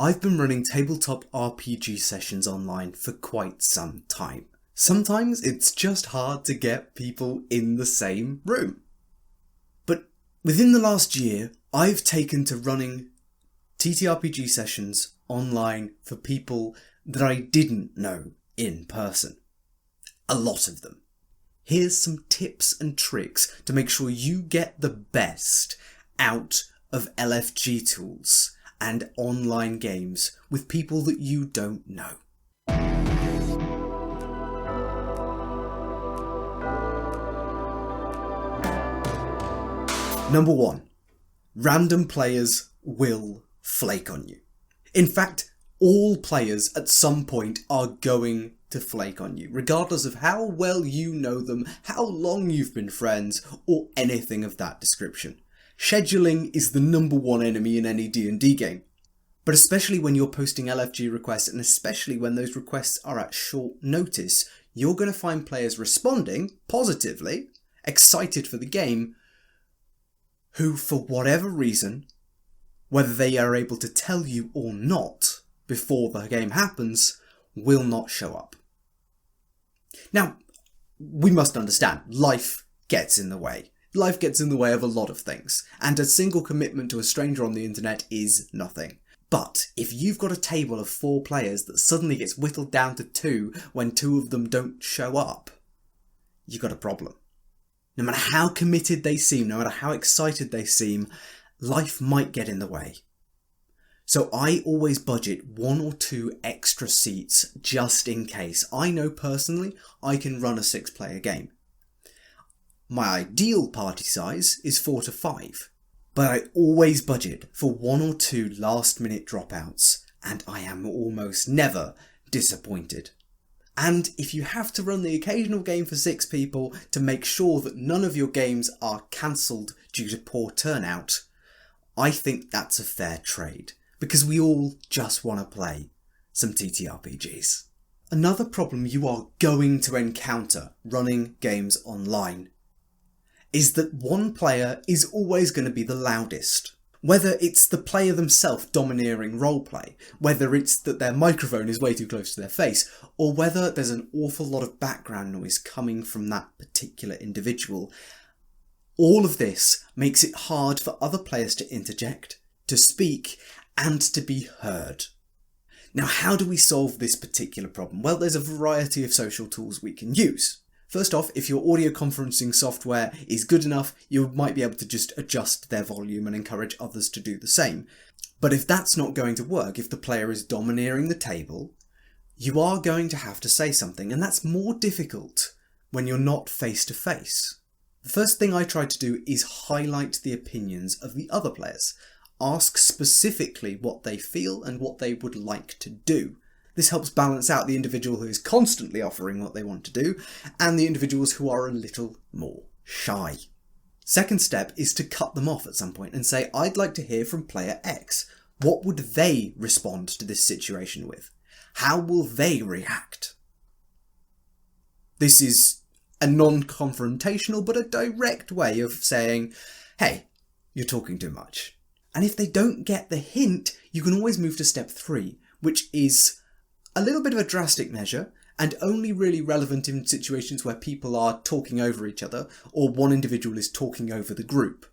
I've been running tabletop RPG sessions online for quite some time. Sometimes it's just hard to get people in the same room. But within the last year, I've taken to running TTRPG sessions online for people that I didn't know in person. A lot of them. Here's some tips and tricks to make sure you get the best out of LFG tools and online games with people that you don't know. Number 1. Random players will flake on you. In fact, all players at some point are going to flake on you, regardless of how well you know them, how long you've been friends, or anything of that description. Scheduling is the number one enemy in any D&D game. But especially when you're posting LFG requests, and especially when those requests are at short notice, you're going to find players responding positively, excited for the game, who, for whatever reason, whether they are able to tell you or not before the game happens, will not show up. Now, we must understand, life gets in the way. Life gets in the way of a lot of things, and a single commitment to a stranger on the internet is nothing. But if you've got a table of 4 players that suddenly gets whittled down to 2 when 2 of them don't show up, you've got a problem. No matter how committed they seem, no matter how excited they seem, life might get in the way. So I always budget 1 or 2 extra seats just in case. I know personally I can run a 6-player game. My ideal party size is 4 to 5, but I always budget for 1 or 2 last minute dropouts, and I am almost never disappointed. And if you have to run the occasional game for 6 people to make sure that none of your games are cancelled due to poor turnout, I think that's a fair trade, because we all just want to play some TTRPGs. Another problem you are going to encounter running games online is that one player is always going to be the loudest. Whether it's the player themselves domineering roleplay, whether it's that their microphone is way too close to their face, or whether there's an awful lot of background noise coming from that particular individual, all of this makes it hard for other players to interject, to speak, and to be heard. Now, how do we solve this particular problem? Well, there's a variety of social tools we can use. First off, if your audio conferencing software is good enough, you might be able to just adjust their volume and encourage others to do the same. But if that's not going to work, if the player is domineering the table, you are going to have to say something, and that's more difficult when you're not face to face. The first thing I try to do is highlight the opinions of the other players. Ask specifically what they feel and what they would like to do. This helps balance out the individual who is constantly offering what they want to do and the individuals who are a little more shy. Second step is to cut them off at some point and say, I'd like to hear from player X. What would they respond to this situation with? How will they react? This is a non-confrontational but a direct way of saying, hey, you're talking too much. And if they don't get the hint, you can always move to step 3, which is a little bit of a drastic measure and only really relevant in situations where people are talking over each other or one individual is talking over the group.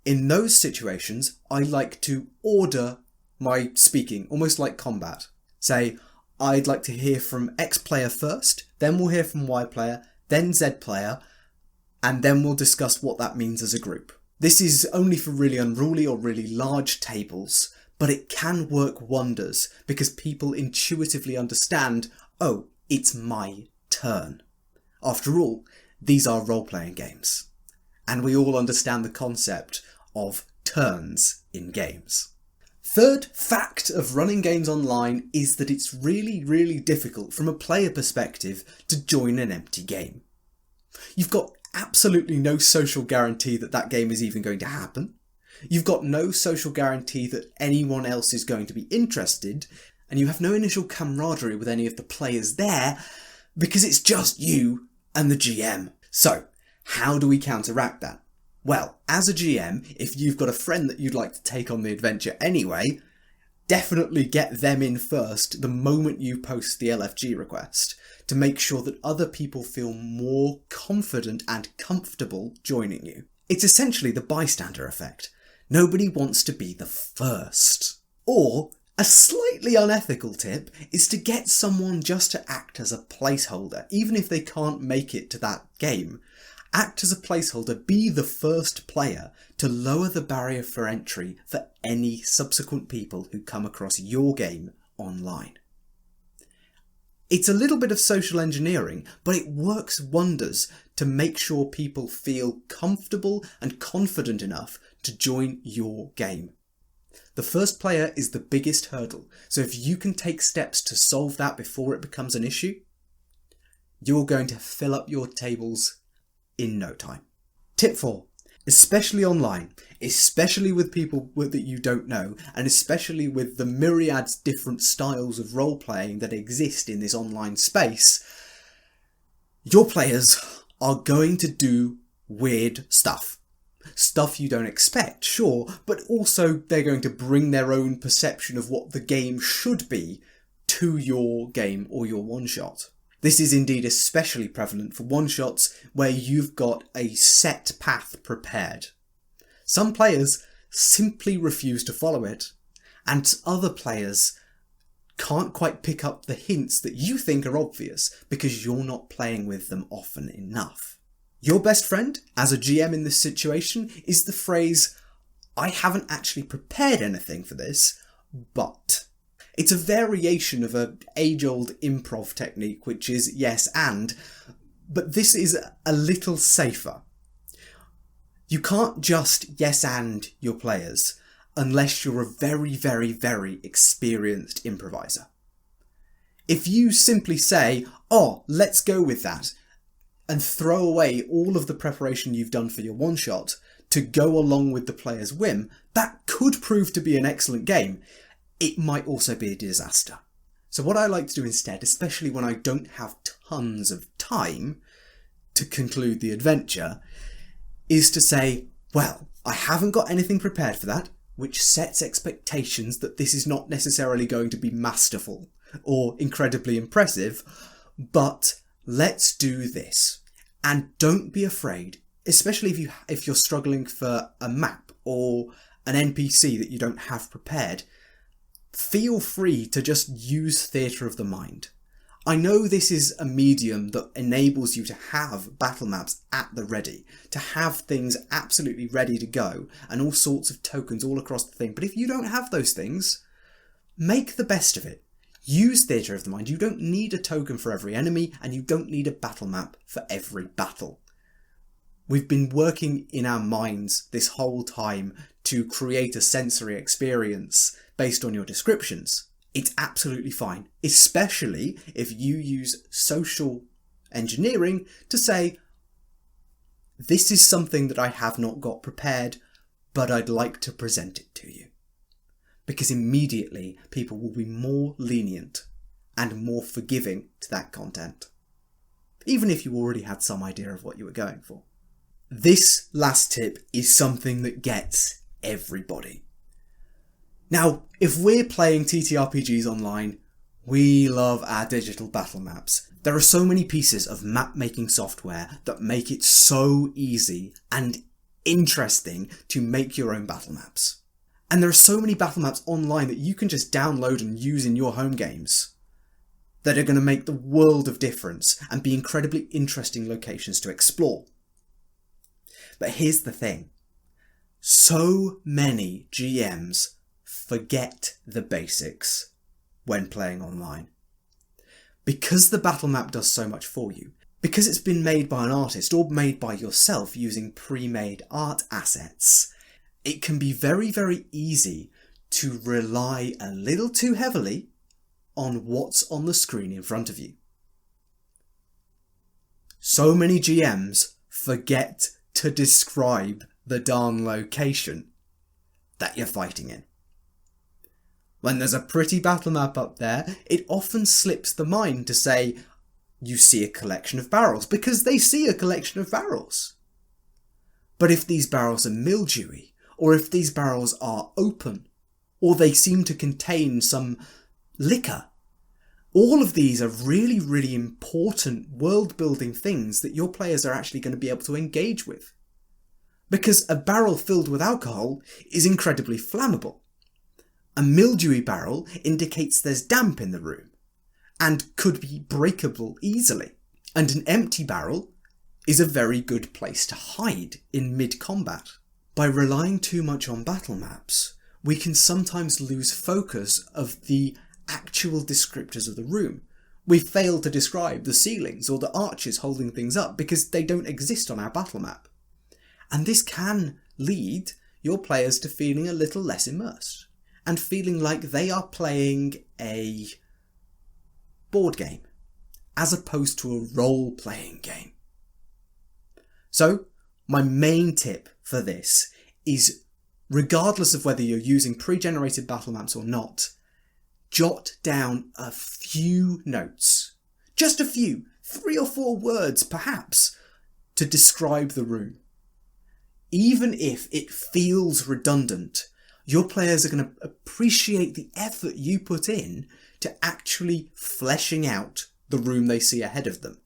In those situations, I like to order my speaking, almost like combat. Say, I'd like to hear from X player first, then we'll hear from Y player, then Z player, and then we'll discuss what that means as a group. This is only for really unruly or really large tables, but it can work wonders because people intuitively understand, oh, it's my turn. After all, these are role-playing games, and we all understand the concept of turns in games. Third fact of running games online is that it's really, really difficult from a player perspective to join an empty game. You've got absolutely no social guarantee that that game is even going to happen. You've got no social guarantee that anyone else is going to be interested, and you have no initial camaraderie with any of the players there because it's just you and the GM. So, how do we counteract that? Well, as a GM, if you've got a friend that you'd like to take on the adventure anyway, definitely get them in first the moment you post the LFG request to make sure that other people feel more confident and comfortable joining you. It's essentially the bystander effect. Nobody wants to be the first. Or, a slightly unethical tip is to get someone just to act as a placeholder, even if they can't make it to that game. Act as a placeholder, be the first player to lower the barrier for entry for any subsequent people who come across your game online. It's a little bit of social engineering, but it works wonders to make sure people feel comfortable and confident enough to join your game. The first player is the biggest hurdle, so if you can take steps to solve that before it becomes an issue, you're going to fill up your tables in no time. Tip 4. Especially online, especially with people that you don't know, and especially with the myriad different styles of role-playing that exist in this online space, your players are going to do weird stuff. Stuff you don't expect, sure, but also they're going to bring their own perception of what the game should be to your game or your one-shot. This is indeed especially prevalent for one-shots where you've got a set path prepared. Some players simply refuse to follow it, and other players can't quite pick up the hints that you think are obvious because you're not playing with them often enough. Your best friend, as a GM in this situation, is the phrase, "I haven't actually prepared anything for this, but..." It's a variation of an age-old improv technique, which is yes and, but this is a little safer. You can't just yes and your players unless you're a very, very, very experienced improviser. If you simply say, "Oh, let's go with that," and throw away all of the preparation you've done for your one-shot to go along with the player's whim, that could prove to be an excellent game. It might also be a disaster. So what I like to do instead, especially when I don't have tons of time to conclude the adventure, is to say, well, I haven't got anything prepared for that, which sets expectations that this is not necessarily going to be masterful or incredibly impressive, but let's do this. And don't be afraid, especially if you're struggling for a map or an NPC that you don't have prepared. Feel free to just use theatre of the mind. I know this is a medium that enables you to have battle maps at the ready, to have things absolutely ready to go, and all sorts of tokens all across the thing, but if you don't have those things, make the best of it. Use theatre of the mind. You don't need a token for every enemy, and you don't need a battle map for every battle. We've been working in our minds this whole time to create a sensory experience based on your descriptions. It's absolutely fine, especially if you use social engineering to say, this is something that I have not got prepared, but I'd like to present it to you. Because immediately people will be more lenient and more forgiving to that content, even if you already had some idea of what you were going for. This last tip is something that gets everybody. Now, if we're playing TTRPGs online, we love our digital battle maps. There are so many pieces of map-making software that make it so easy and interesting to make your own battle maps. And there are so many battle maps online that you can just download and use in your home games that are going to make the world of difference and be incredibly interesting locations to explore. But here's the thing. So many GMs forget the basics when playing online. Because the battle map does so much for you, because it's been made by an artist or made by yourself using pre-made art assets, it can be very, very easy to rely a little too heavily on what's on the screen in front of you. So many GMs forget to describe the darn location that you're fighting in. When there's a pretty battle map up there, it often slips the mind to say, you see a collection of barrels, because they see a collection of barrels. But if these barrels are mildewy, or if these barrels are open, or they seem to contain some liquor. All of these are really, really important world-building things that your players are actually going to be able to engage with. Because a barrel filled with alcohol is incredibly flammable. A mildewy barrel indicates there's damp in the room and could be breakable easily. And an empty barrel is a very good place to hide in mid-combat. By relying too much on battle maps, we can sometimes lose focus of the actual descriptors of the room. We fail to describe the ceilings or the arches holding things up because they don't exist on our battle map. And this can lead your players to feeling a little less immersed and feeling like they are playing a board game as opposed to a role-playing game. So, my main tip for this is, regardless of whether you're using pre-generated battle maps or not, jot down a few notes, just a few, 3 or 4 words perhaps, to describe the room. Even if it feels redundant, your players are going to appreciate the effort you put in to actually fleshing out the room they see ahead of them,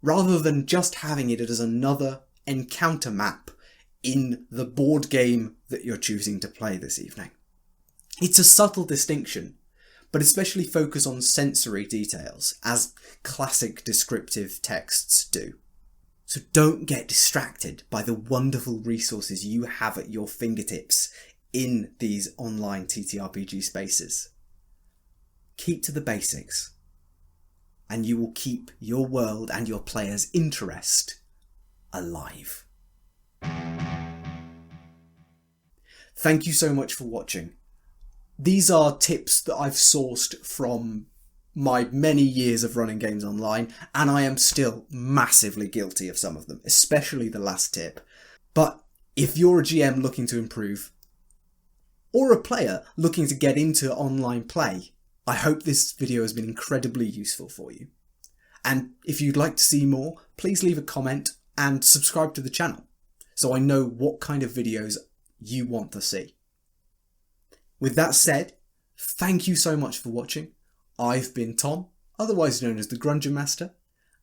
rather than just having it as another encounter map in the board game that you're choosing to play this evening. It's a subtle distinction, but especially focus on sensory details, as classic descriptive texts do. So don't get distracted by the wonderful resources you have at your fingertips in these online TTRPG spaces. Keep to the basics, and you will keep your world and your players' interest alive. Thank you so much for watching. These are tips that I've sourced from my many years of running games online, and I am still massively guilty of some of them, especially the last tip. But if you're a GM looking to improve, or a player looking to get into online play, I hope this video has been incredibly useful for you. And if you'd like to see more, please leave a comment and subscribe to the channel, so I know what kind of videos you want to see. With that said, thank you so much for watching. I've been Tom, otherwise known as the Grungeon Master,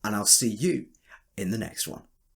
and I'll see you in the next one.